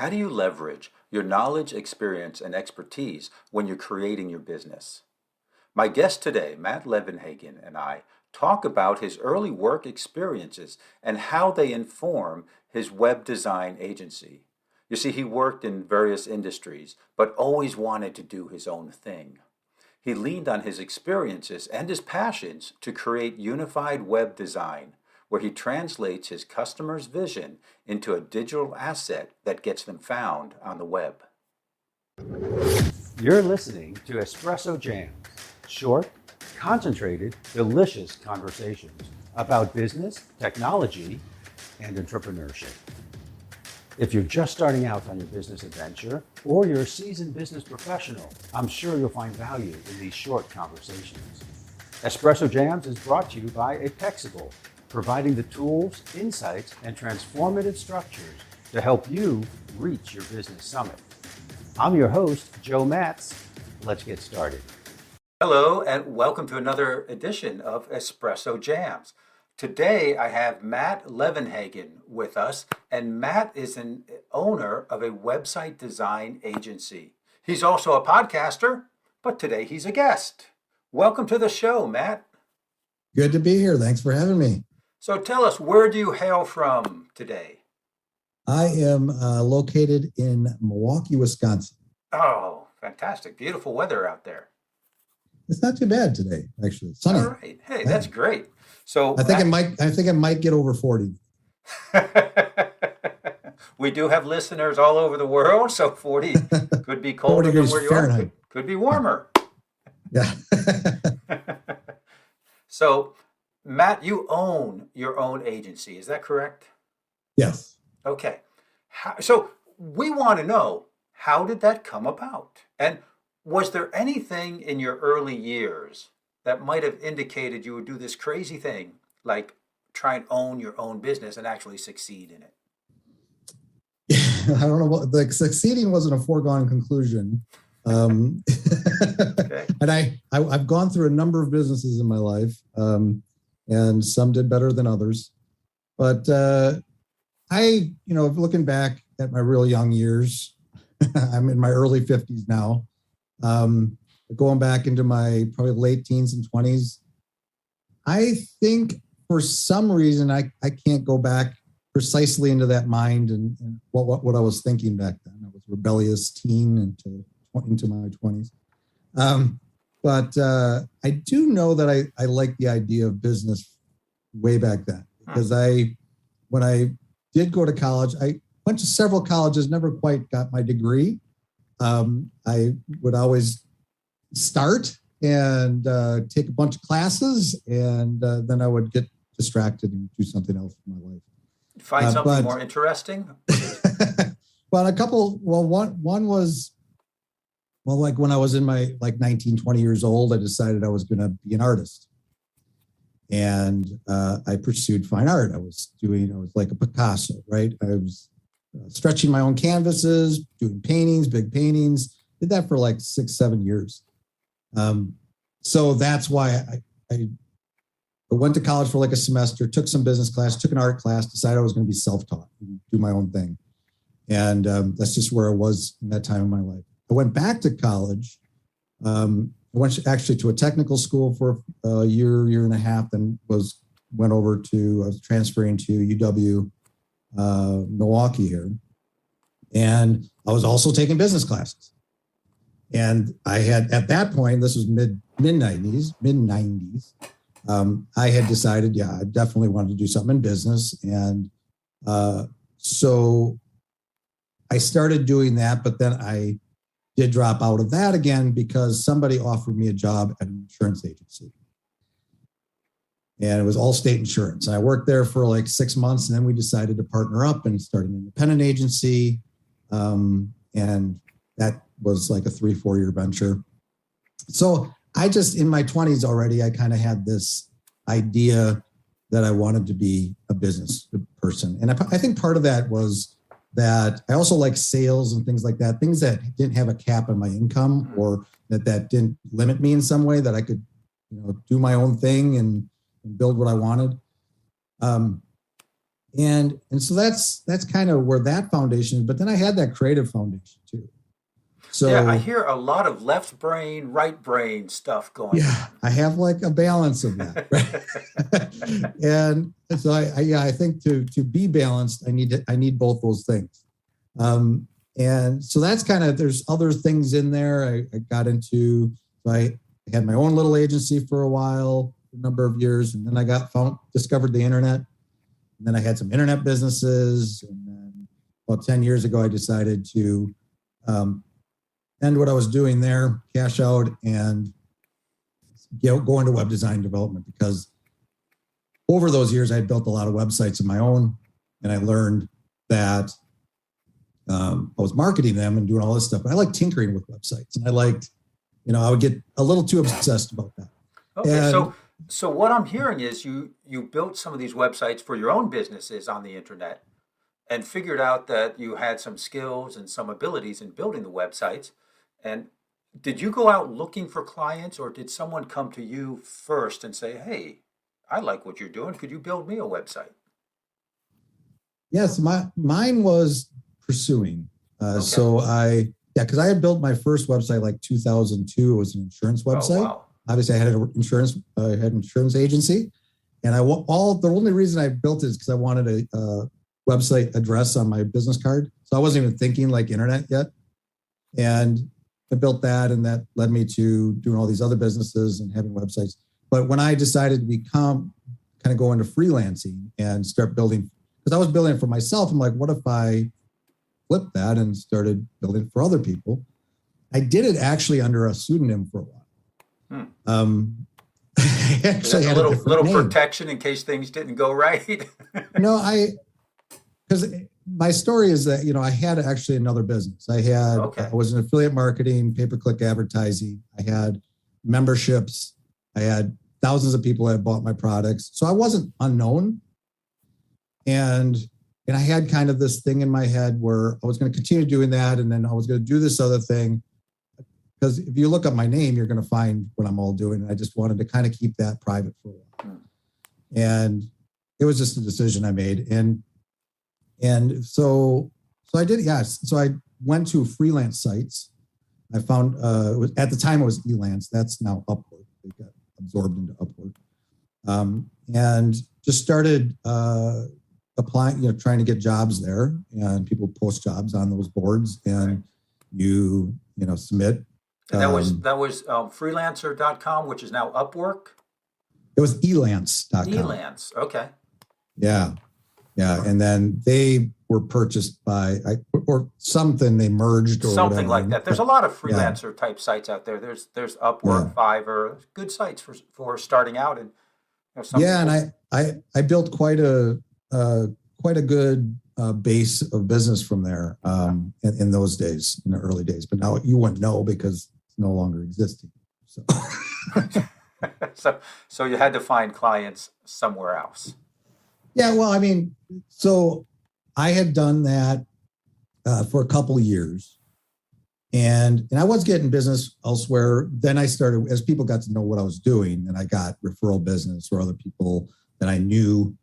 How do you leverage your knowledge, experience, and expertise when you're creating your business? My guest today, Matt Levenhagen, and I talk about his early work experiences and how they inform his web design agency. You see, he worked in various industries, but always wanted to do his own thing. He leaned on his experiences and his passions to create unified web design, where he translates his customer's vision into a digital asset that gets them found on the web. You're listening to Espresso Jams, short, concentrated, delicious conversations about business, technology, and entrepreneurship. If you're just starting out on your business adventure, or you're a seasoned business professional, I'm sure you'll find value in these short conversations. Espresso Jams is brought to you by Apexible, providing the tools, insights, and transformative structures to help you reach your business summit. I'm your host, Joe Matz. Let's get started. Hello, and welcome to another edition of Espresso Jams. Today, I have Matt Levenhagen with us, and Matt is an owner of a website design agency. He's also a podcaster, but today he's a guest. Welcome to the show, Matt. Good to be here. Thanks for having me. So tell us, where do you hail from today? I am located in Milwaukee, Wisconsin. Oh, fantastic. Beautiful weather out there. It's not too bad today, actually. It's sunny. All right. Hey, that's great. So I think it might get over 40. We do have listeners all over the world, so 40 could be colder than where you Fahrenheit. are. Could be warmer. Yeah. So, Matt, you own your own agency. Is that correct? Yes. Okay. So we want to know, how did that come about? And was there anything in your early years that might have indicated you would do this crazy thing, like try and own your own business and actually succeed in it? I don't know what succeeding wasn't a foregone conclusion. Okay. And I've gone through a number of businesses in my life, and some did better than others. But looking back at my real young years, I'm in my early 50s now. Going back into my probably late teens and 20s, I think for some reason I can't go back precisely into that mind and what I was thinking back then. I was a rebellious teen into my 20s. But I do know that I liked the idea of business way back then, because when I did go to college, I went to several colleges, never quite got my degree. I would always start and take a bunch of classes, and then I would get distracted and do something else in my life. Find something more interesting? Well, one was, like when I was in my 19, 20 years old, I decided I was going to be an artist. And I pursued fine art. I was like a Picasso, right? I was stretching my own canvases, doing paintings, big paintings. Did that for like 6-7 years. So that's why I went to college for like a semester, took some business class, took an art class, decided I was going to be self-taught, do my own thing. And that's just where I was in that time in my life. I went back to college. I went actually to a technical school for a year and a half, then I was transferring to UW Milwaukee here. And I was also taking business classes. And I had, at that point, this was mid-90s, I had decided, I definitely wanted to do something in business. And so I started doing that, but then I did drop out of that again because somebody offered me a job at an insurance agency. And it was Allstate Insurance. And I worked there for like 6 months, and then we decided to partner up and start an independent agency. And that was like a 3-4 year venture. So I just, in my 20s already, I kind of had this idea that I wanted to be a business person. And I think part of that was that I also like sales and things like that, things that didn't have a cap on my income, or that didn't limit me in some way, that I could, do my own thing and build what I wanted. And so that's kind of where that foundation is. But then I had that creative foundation too. Yeah, I So hear a lot of left brain, right brain stuff going yeah, I have like a balance of that, right? And so I think to be balanced, I need both those things. And so that's kind of, there's other things in there. I got into, so I had my own little agency for a while, a number of years, and then discovered the internet. And then I had some internet businesses. And then about 10 years ago, I decided to end what I was doing there, cash out, and go into web design development, because over those years, I had built a lot of websites of my own, and I learned that I was marketing them and doing all this stuff. But I like tinkering with websites, and I would get a little too obsessed about that. Okay, And so what I'm hearing is you built some of these websites for your own businesses on the internet and figured out that you had some skills and some abilities in building the websites. And did you go out looking for clients, or did someone come to you first and say, "Hey, I like what you're doing. Could you build me a website?" yes, mine was pursuing. Okay. So because I had built my first website like 2002. It was an insurance Oh, website. wow. Obviously, I had an insurance agency, and the only reason I built it is because I wanted a website address on my business card. So I wasn't even thinking like internet yet, and I built that, and that led me to doing all these other businesses and having websites. But when I decided to kind of go into freelancing and start building, because I was building it for myself, I'm like, what if I flipped that and started building for other people? I did it actually under a pseudonym for a while. Hmm. I actually had a different Little name. protection in case things didn't go right. No, because my story is that, I had actually another business. I Okay. was in affiliate marketing, pay-per-click advertising. I had memberships. I had thousands of people that had bought my products. So I wasn't unknown. And I had kind of this thing in my head where I was going to continue doing that. And then I was going to do this other thing. Because if you look up my name, you're going to find what I'm all doing. And I just wanted to kind of keep that private for a while. And it was just a decision I made. And so I did, yes. So I went to freelance sites. I found, at the time it was Elance. That's now Upwork. They got absorbed into Upwork. And just started applying, trying to get jobs there. And people post jobs on those boards, and you submit. And that was freelancer.com, which is now Upwork. It was elance.com. Elance. Okay. Yeah. Yeah. And then they were purchased by, or something, they merged or Something whatever. like that. There's a lot of freelancer type sites out there. There's Upwork, Fiverr, good sites for starting out. And some Yeah. people, And I built quite a good base of business from there in those days, in the early days. But now you wouldn't know because it's no longer existing. So, so you had to find clients somewhere else. yeah, well, I mean, so I had done that for a couple of years, and I was getting business elsewhere. Then I started, as people got to know what I was doing, and I got referral business, or other people that I knew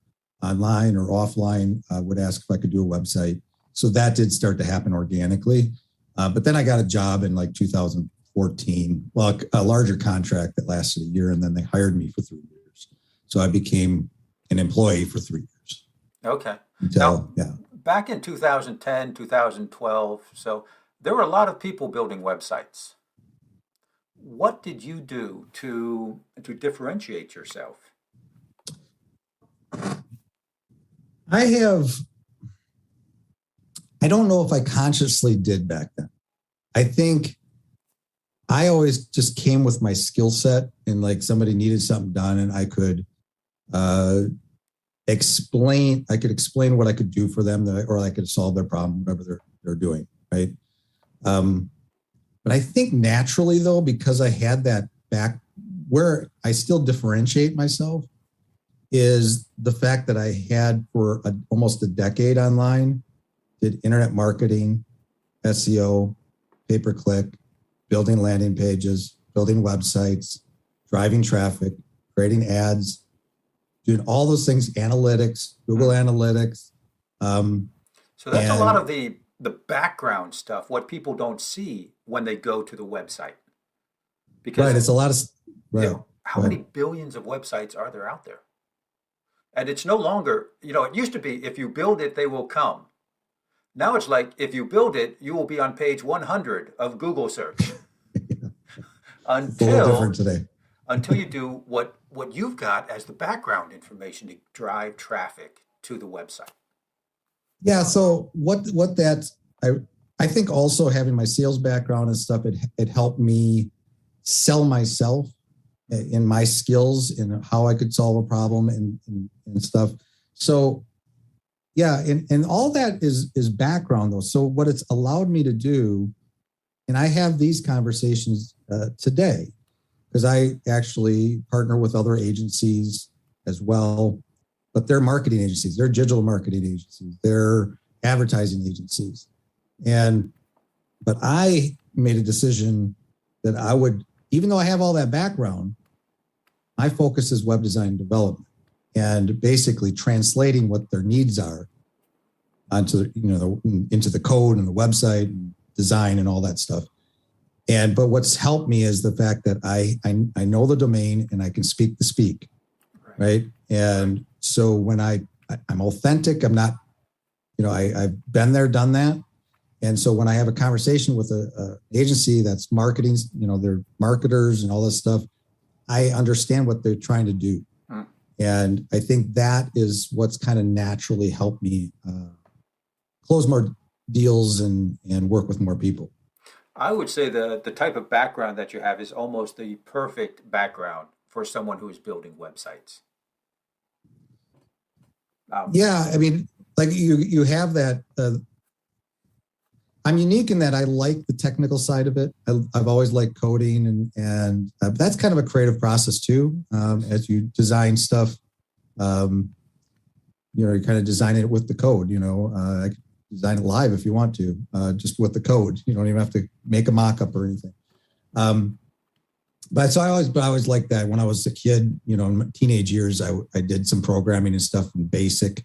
online or offline would ask if I could do a website. So that did start to happen organically. But then I got a job in like 2014, well, a larger contract that lasted a year, and then they hired me for 3 years. So I became an employee for 3 years. Okay. Until, Back in 2010, 2012, so there were a lot of people building websites. What did you do to differentiate yourself? I don't know if I consciously did back then. I think I always just came with my skill set, and like somebody needed something done, and I could explain what I could do for them, or I could solve their problem, whatever they're doing. Right. But I think naturally though, because I had that back, where I still differentiate myself is the fact that I had for almost a decade online, did internet marketing, SEO, pay-per-click, building landing pages, building websites, driving traffic, creating ads, doing all those things, analytics, Google Analytics. So that's a lot And of the background stuff, what people don't see when they go to the website. right, Because, it's a lot of, you right, know, how many right. billions of websites are there out there? And it's no longer, it used to be if you build it, they will come. Now it's like if you build it, you will be on page 100 of Google search It's a little different until today. until you do what you've got as the background information to drive traffic to the website. Yeah. So what that I think also having my sales background and stuff, it helped me sell myself in my skills and how I could solve a problem and stuff. So yeah, and all that is background though. So what it's allowed me to do, and I have these conversations today because I actually partner with other agencies as well, but they're marketing agencies, they're digital marketing agencies, they're advertising agencies. And but I made a decision that I would, even though I have all that background, my focus is web design development and basically translating what their needs are onto into the code and the website and design and all that stuff. And but what's helped me is the fact that I know the domain and I can speak the speak, right? And so when I'm authentic, I'm not, I've been there, done that. And so when I have a conversation with an agency that's marketing, they're marketers and all this stuff, I understand what they're trying to do. And I think that is what's kind of naturally helped me close more deals and work with more people. I would say the type of background that you have is almost the perfect background for someone who is building websites. Yeah, I mean, like you have that. I'm unique in that I like the technical side of it. I've always liked coding, and that's kind of a creative process too. As you design stuff, you kind of design it with the code. I can design it live if you want to, just with the code. You don't even have to make a mock-up or anything. But I always liked that. When I was a kid, in my teenage years, I did some programming and stuff in BASIC.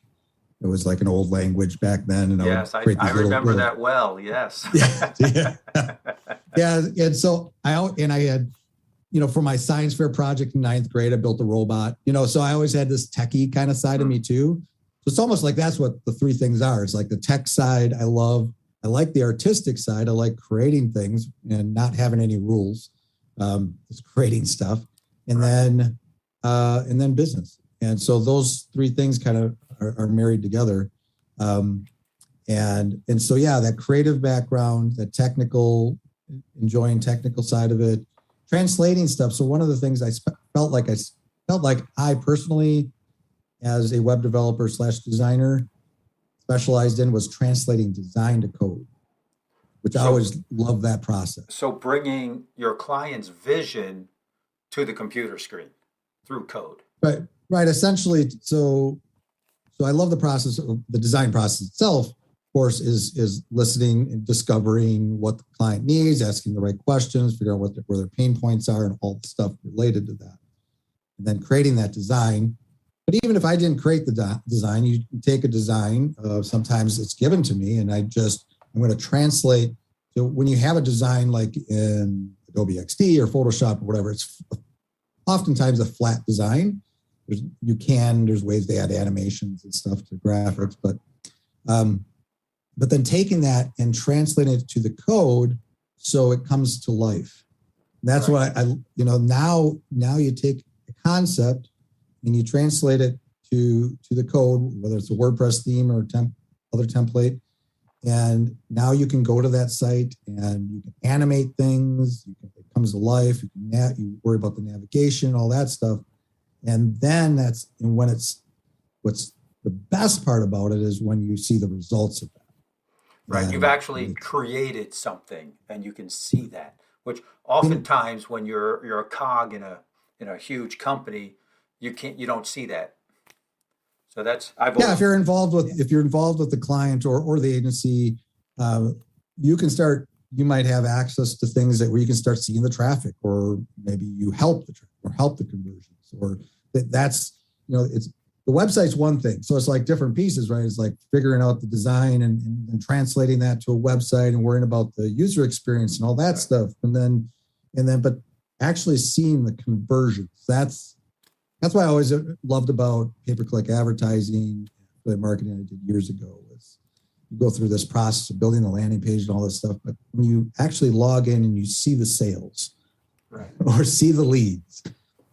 It was like an old language back then, and I would Yes, I, create I these little remember that well. Yes. yeah, yeah. And so I had, for my science fair project in ninth grade, I built a robot. So I always had this techie kind of side of me too. So it's almost like that's what the three things are. It's like the tech side I love. I like the artistic side. I like creating things and not having any rules. Just creating stuff, and then business. And so those three things kind of are married together. And so, yeah, that creative background, that technical, enjoying technical side of it, translating stuff. So one of the things I felt like I personally, as a web developer / designer, specialized in was translating design to code, which I always love that process. So bringing your client's vision to the computer screen through code. Right. Essentially, so I love the process of the design process itself. Of course, is listening and discovering what the client needs, asking the right questions, figure out where their pain points are, and all the stuff related to that, and then creating that design. But even if I didn't create the design, you take a design. Sometimes it's given to me, and I'm going to translate. So when you have a design like in Adobe XD or Photoshop or whatever, it's oftentimes a flat design. There's ways to add animations and stuff to graphics, but then taking that and translating it to the code so it comes to life. That's right. What now you take a concept and you translate it to the code, whether it's a WordPress theme or other template. And now you can go to that site and you can animate things. It comes to life. You worry about the navigation, all that stuff. And then what's the best part about it is when you see the results of that. Right. And You've actually created something and you can see that, which oftentimes when you're a cog in a huge company, you don't see that. So if you're involved with the client or the agency, you might have access to things where you can start seeing the traffic, or maybe you help the conversions, or that's it's the website's one thing. So it's like different pieces, right? It's like figuring out the design and translating that to a website and worrying about the user experience and all that stuff. But actually seeing the conversions, that's why I always loved about pay-per-click advertising, the marketing I did years ago, was you go through this process of building the landing page and all this stuff. But when you actually log in and you see the sales, right, or see the leads,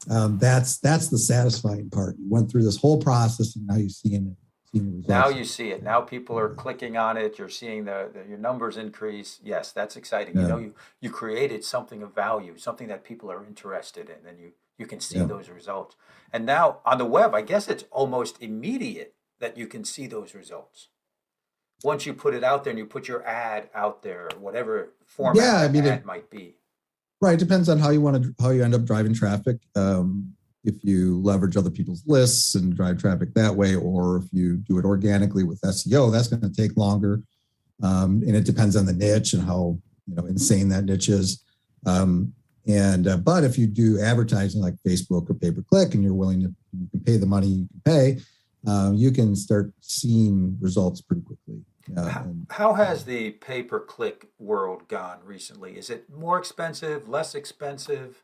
that's the satisfying part. You went through this whole process and now you're seeing the results. Now you see it. Now people are clicking on it. You're seeing your numbers increase. Yes, that's exciting. Yeah. You created something of value, something that people are interested in, and you can see those results. And now on the web, I guess it's almost immediate that you can see those results. Once you put it out there and you put your ad out there, whatever format ad might be. Right. It depends on how you end up driving traffic. If you leverage other people's lists and drive traffic that way, or if you do it organically with SEO, that's going to take longer. And it depends on the niche and how insane that niche is. But if you do advertising like Facebook or pay-per-click and you can pay the money you can pay, you can start seeing results pretty quickly. How has the pay-per-click world gone recently? Is it more expensive, less expensive?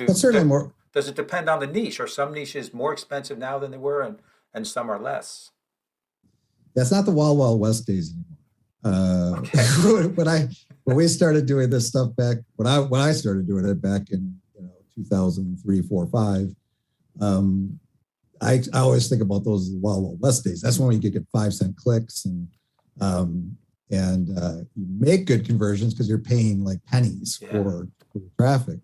Certainly more. Does it depend on the niche? Are some niches more expensive now than they were, and some are less? That's not the Wild Wild West days anymore. Okay. when we started doing this stuff back, when I started doing it back in 2003, 4, 5, I always think about those Wild Wild West days. That's when you could get 5-cent clicks and you make good conversions because you're paying like pennies for the traffic.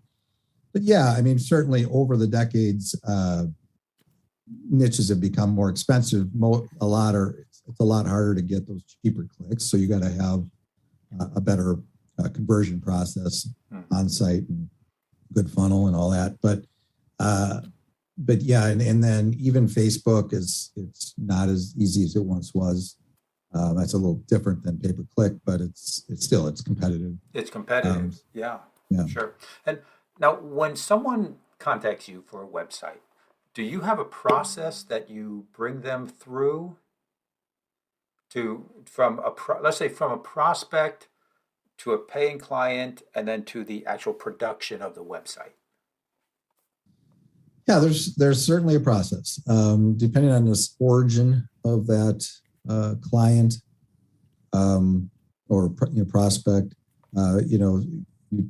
But yeah, I mean, certainly over the decades, niches have become more expensive. It's a lot harder to get those cheaper clicks. So you got to have a better conversion process on site and good funnel and all that. But yeah, and then even Facebook it's not as easy as it once was. That's a little different than pay-per-click, but it's competitive. It's competitive. Yeah, sure. And now, when someone contacts you for a website, do you have a process that you bring them through let's say from a prospect to a paying client and then to the actual production of the website? Yeah, there's certainly a process. Depending on the origin of that client or prospect, you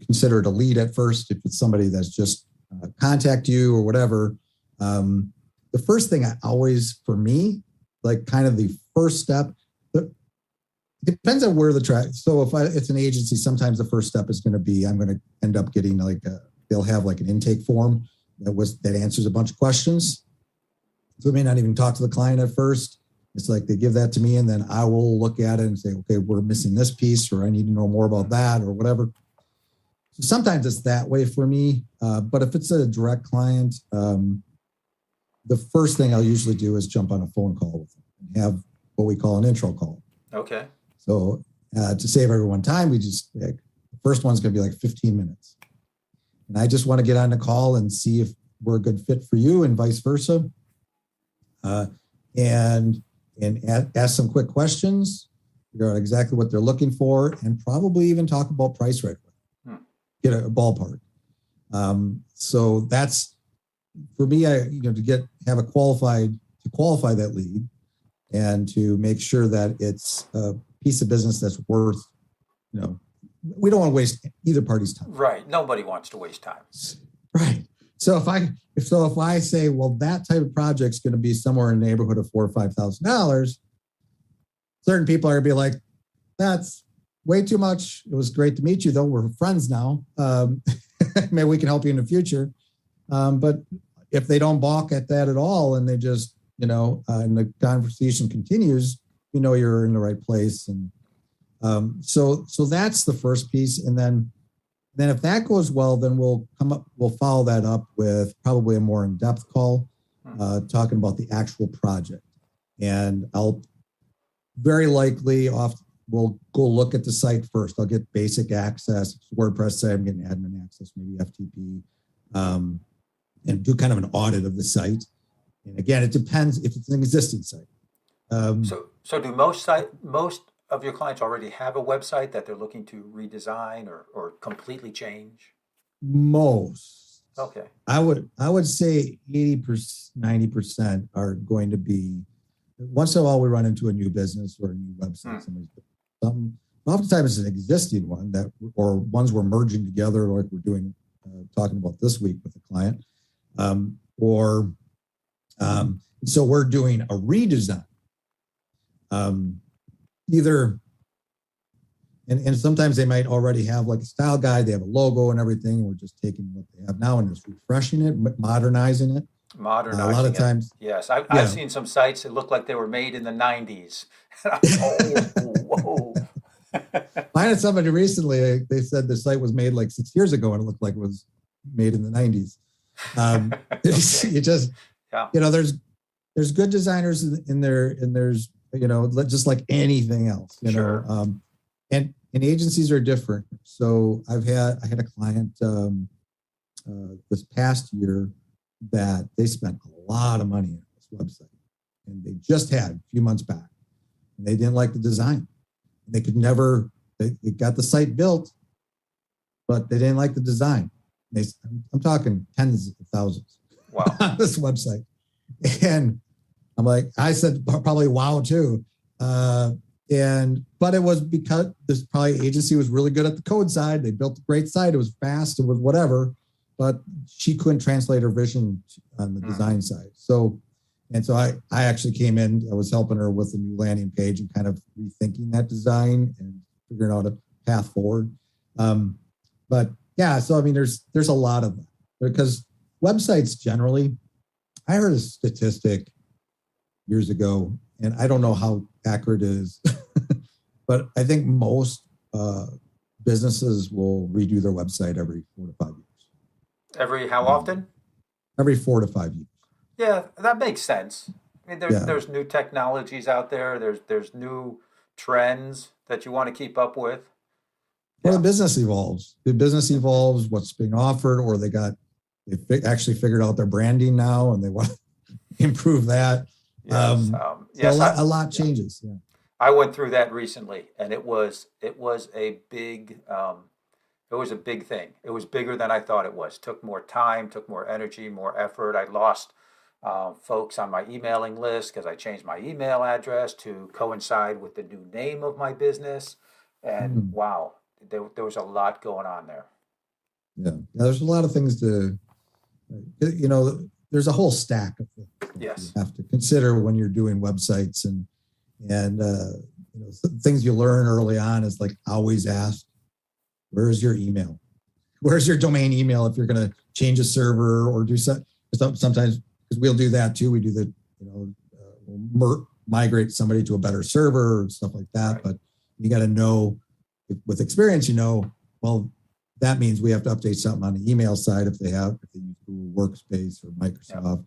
consider it a lead at first. If it's somebody that's just contact you or whatever, the first thing for me, like kind of the first step, it depends on where the track. So if it's an agency, sometimes the first step is going to be, I'm going to end up getting they'll have like an intake form that answers a bunch of questions. So we may not even talk to the client at first. It's like they give that to me and then I will look at it and say, okay, we're missing this piece, or I need to know more about that or whatever. So sometimes it's that way for me. But if it's a direct client, the first thing I'll usually do is jump on a phone call with them and have what we call an intro call. Okay. So to save everyone time, the first one's going to be like 15 minutes. And I just want to get on the call and see if we're a good fit for you and vice versa. And ask some quick questions, figure out exactly what they're looking for, and probably even talk about price right away. Get a ballpark. So that's for me. To qualify that lead, and to make sure that it's a piece of business that's worth. We don't want to waste either party's time. Right. Nobody wants to waste time. Right. So if I say, well, that type of project's going to be somewhere in the neighborhood of $4,000 or $5,000, certain people are going to be like, that's way too much. It was great to meet you, though. We're friends now. Maybe we can help you in the future. But if they don't balk at that at all, and they just, and the conversation continues, you're in the right place. And so that's the first piece. And then if that goes well, then we'll follow that up with probably a more in-depth call, talking about the actual project. And I'll very likely we'll go look at the site first. I'll get basic access, WordPress site, I'm getting admin access, maybe FTP, and do kind of an audit of the site. And again, it depends if it's an existing site. So do most of your clients already have a website that they're looking to redesign or completely change? Most, Okay. I would say 80%, 90% are going to be, once in a while we run into a new business or a new website. Somebody's something. Oftentimes it's an existing one or ones we're merging together, like we're doing, talking about this week with a client, or so we're doing a redesign. Either, and sometimes they might already have like a style guide, they have a logo and everything. We're just taking what they have now and just refreshing it, modernizing it. Modernizing a lot of it. times, Yes, yeah. I've seen some sites that look like they were made in the 90s. Oh, whoa. I had somebody recently, they said the site was made like 6 years ago and it looked like it was made in the 90s. Okay. You just, Yeah, there's good designers in there, and there's, just like anything else, sure. and agencies are different. So I had a client this past year that they spent a lot of money on this website, and they just had a few months back, and they didn't like the design. They could never, they got the site built, but they didn't like the design. I'm talking tens of thousands Wow. on this website. And I'm like, I said probably wow too. But it was because this probably agency was really good at the code side. They built a great site. It was fast. It was whatever, but she couldn't translate her vision on the design side. So I actually came in, I was helping her with a new landing page and kind of rethinking that design and figuring out a path forward. But yeah, so I mean, there's a lot of that because websites generally, I heard a statistic years ago, and I don't know how accurate it is, but I think most businesses will redo their website every 4 to 5 years. Every how often? Every 4 to 5 years. Yeah, that makes sense. I mean, Yeah. there's new technologies out there. There's new trends that you want to keep up with. Or Yeah. the business evolves. The business evolves, what's being offered, or they actually figured out their branding now and they want to improve that. Yes. So Yes. a lot changes. Yeah. I went through that recently, and it was a big it was a big thing. It was bigger than I thought it was. Took more time, took more energy, more effort. I lost folks on my emailing list because I changed my email address to coincide with the new name of my business. And wow, there was a lot going on there. Yeah. There's a lot of things there's a whole stack of things that Yes. you have to consider when you're doing websites, and things you learn early on is like always ask, where's your email? Where's your domain email if you're going to change a server or do sometimes, because we'll do that too. We do we'll migrate somebody to a better server or stuff like that. Right. But you got to know with experience, well, that means we have to update something on the email side if they use Google Workspace or Microsoft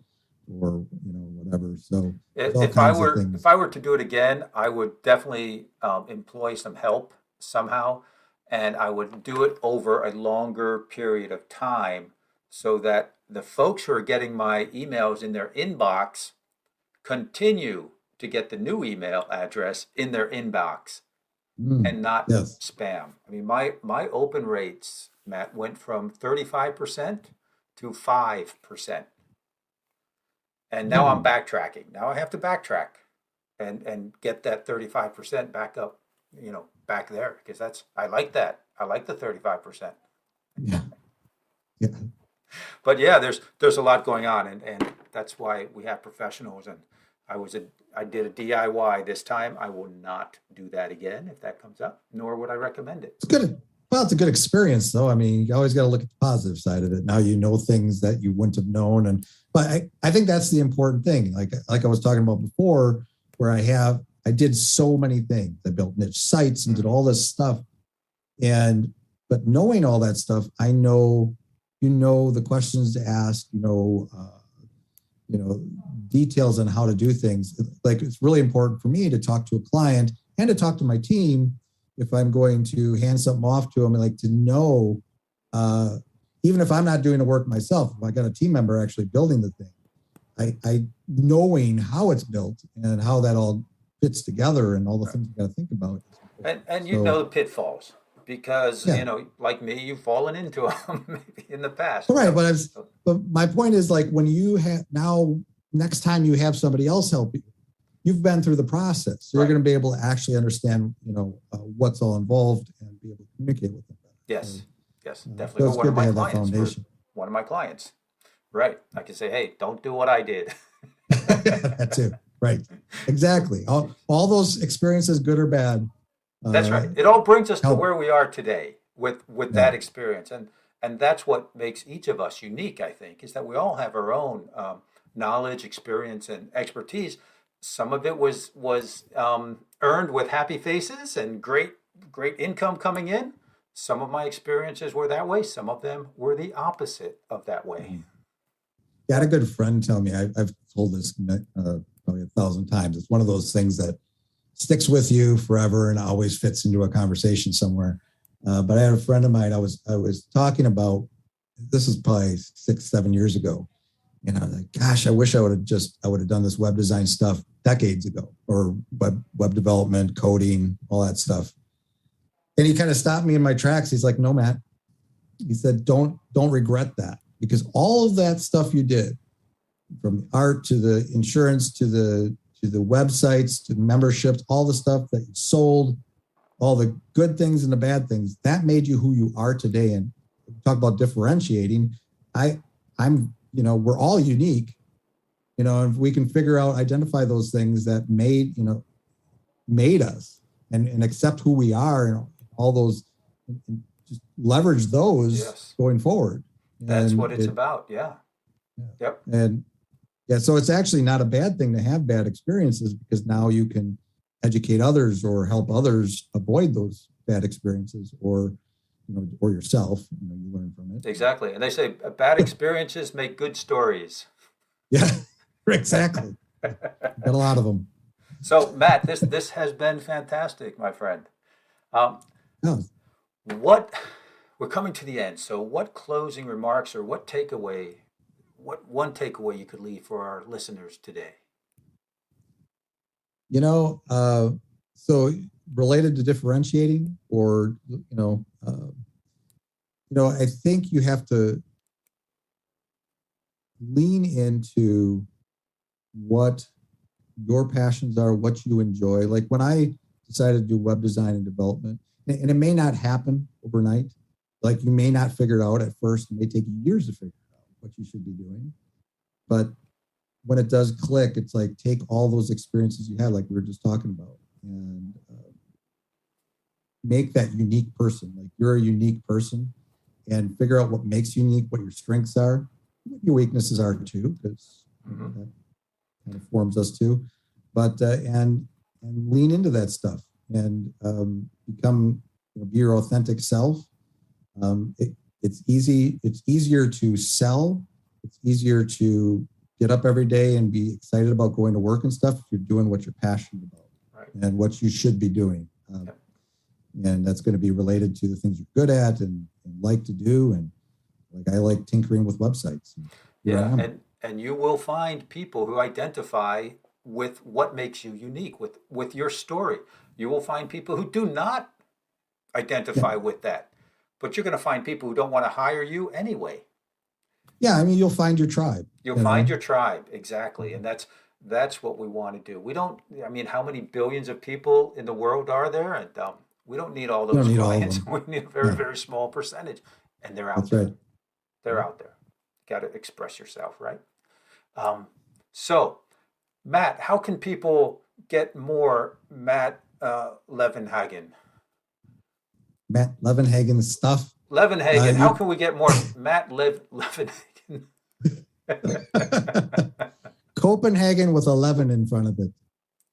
or whatever. So If I were to do it again, I would definitely employ some help somehow, and I would do it over a longer period of time so that the folks who are getting my emails in their inbox continue to get the new email address in their inbox and not yes. spam. I mean, my open rates, Matt, went from 35% to 5%. And now I'm backtracking. Now I have to backtrack and get that 35% back up, back there, because I like that. I like the 35%. Yeah. Yeah. But yeah, there's a lot going on, and that's why we have professionals. And I did a DIY this time. I will not do that again if that comes up, nor would I recommend it. It's good. Well, it's a good experience, though. I mean, you always got to look at the positive side of it. Now you know things that you wouldn't have known, but I think that's the important thing. Like I was talking about before, where I did so many things. I built niche sites and did all this stuff, but knowing all that stuff, I know the questions to ask. Details on how to do things. Like it's really important for me to talk to a client and to talk to my team if I'm going to hand something off to them, and like to know, even if I'm not doing the work myself, if I got a team member actually building the thing, I knowing how it's built and how that all fits together and all the things you got to think about. And you know So the pitfalls because, yeah, like me, you've fallen into them maybe in the past. all right. But my point is like when you have now, next time you have somebody else help you, you've been through the process. So you're Right. going to be able to actually understand, what's all involved and be able to communicate with them. So, Yes, yes, definitely. so Or it's one of good to my have that clients, foundation. right. I can say, hey, don't do what I did. That too. Right. Exactly. All those experiences, good or bad, That's uh, right. It all brings us to help. where we are today with Yeah. that experience, and that's what makes each of us unique. I think is that we all have our own knowledge, experience, and expertise. Some of it was earned with happy faces and great income coming in. Some of my experiences were that way. Some of them were the opposite of that way. Mhm. Yeah, I had a good friend tell me, I've told this probably 1,000 times. It's one of those things that sticks with you forever and always fits into a conversation somewhere. But I had a friend of mine. I was talking about this is probably 6, 7 years ago, and I was like, "Gosh, I wish I would have done this web design stuff decades ago, or web development, coding, all that stuff." And he kind of stopped me in my tracks. He's like, "No, Matt." He said, "Don't regret that because all of that stuff you did, from the art to the insurance to the websites to the memberships, all the stuff that you sold, all the good things and the bad things, that made you who you are today." And talk about differentiating. I I'm we're all unique. If we can figure out, identify those things that made us, and accept who we are, and all those, and just leverage those Yes, going forward. that's what And it's about. Yeah. Yep. and yeah, so it's actually not a bad thing to have bad experiences, because now you can educate others or help others avoid those bad experiences, or yourself. You learn from it. Exactly. And they say bad experiences make good stories. Yeah, exactly. Got a lot of them. So, Matt, this has been fantastic, my friend. Um, No, what we're coming to the end. So, what closing remarks or what one takeaway you could leave for our listeners today? you know, uh, so related to differentiating, or I think you have to lean into what your passions are, what you enjoy. Like when I decided to do web design and development, and it may not happen overnight. Like you may not figure it out at first. It may take years to figure out what you should be doing. But when it does click, it's like take all those experiences you had, like we were just talking about, and make that unique person. Like you're a unique person, and figure out what makes you unique, what your strengths are, what your weaknesses are too, because Mm-hmm. that kind of forms us too. But and lean into that stuff, and become, be your authentic self. It's easy. It's easier to sell. It's easier to get up every day and be excited about going to work and stuff if you're doing what you're passionate about Right. and what you should be doing. Yep. And that's going to be related to the things you're good at and like to do. And like I like tinkering with websites. And here I Yeah, am. and you will find people who identify with what makes you unique, with your story. You will find people who do not Yeah. identify with that, but you're going to find people who don't want to hire you anyway. Yeah. I mean, you'll find your tribe, You'll you find know? your tribe, exactly, and that's what we want to do. We don't. I mean, how many billions of people in the world are there? And we don't need all You don't those need all of clients. them. We need a very No, very small percentage, and they're out that's there. right. They're out there. Got to express yourself, right? Um, so, Matt, how can people get more Matt Levenhagen? Matt Levenhagen stuff. Levenhagen. How You can we get more Matt Levenhagen? Copenhagen with 11 in front of it.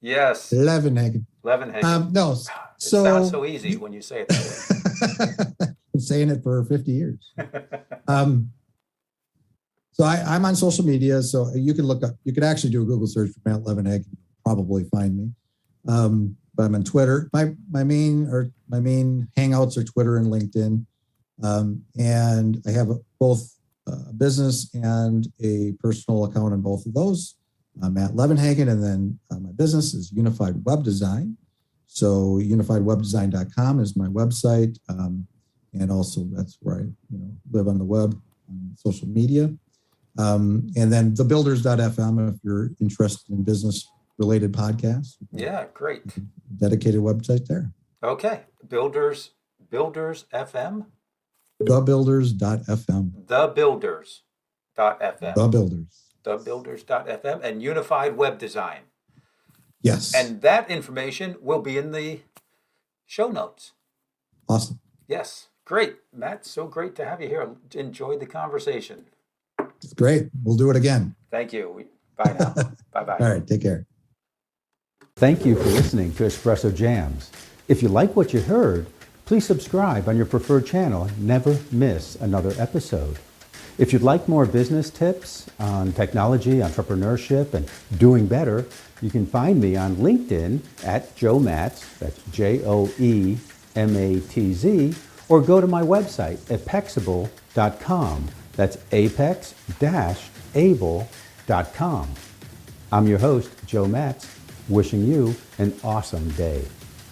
Yes, Levenhagen. Levenhagen. No, It sounds so so easy when you say it that way. been saying it for 50 years. Um, so I'm on social media, so you can look up. You could actually do a Google search for Matt Levenhagen, probably find me. But I'm on Twitter. My main hangouts are Twitter and LinkedIn, and I have both a business and a personal account on both of those. I'm Matt Levenhagen, and then my business is Unified Web Design. So unifiedwebdesign.com is my website, and also that's where I live on the web, on social media. And then thebuilders.fm if you're interested in business-related podcasts. Yeah, great. Dedicated website there. Okay, Builders FM? Thebuilders.fm. Thebuilders.fm. The Builders. Thebuilders.fm and Unified Web Design. Yes. And that information will be in the show notes. Awesome. Yes, great. Matt, so great to have you here. Enjoyed the conversation. It's great. We'll do it again. Thank you. Bye now. Bye-bye. All right. Take care. Thank you for listening to Espresso Jams. If you like what you heard, please subscribe on your preferred channel and never miss another episode. If you'd like more business tips on technology, entrepreneurship, and doing better, you can find me on LinkedIn at Joe Matz, that's JoeMatz, or go to my website, apexable.com, that's apex-able.com. I'm your host, Joe Matz, wishing you an awesome day.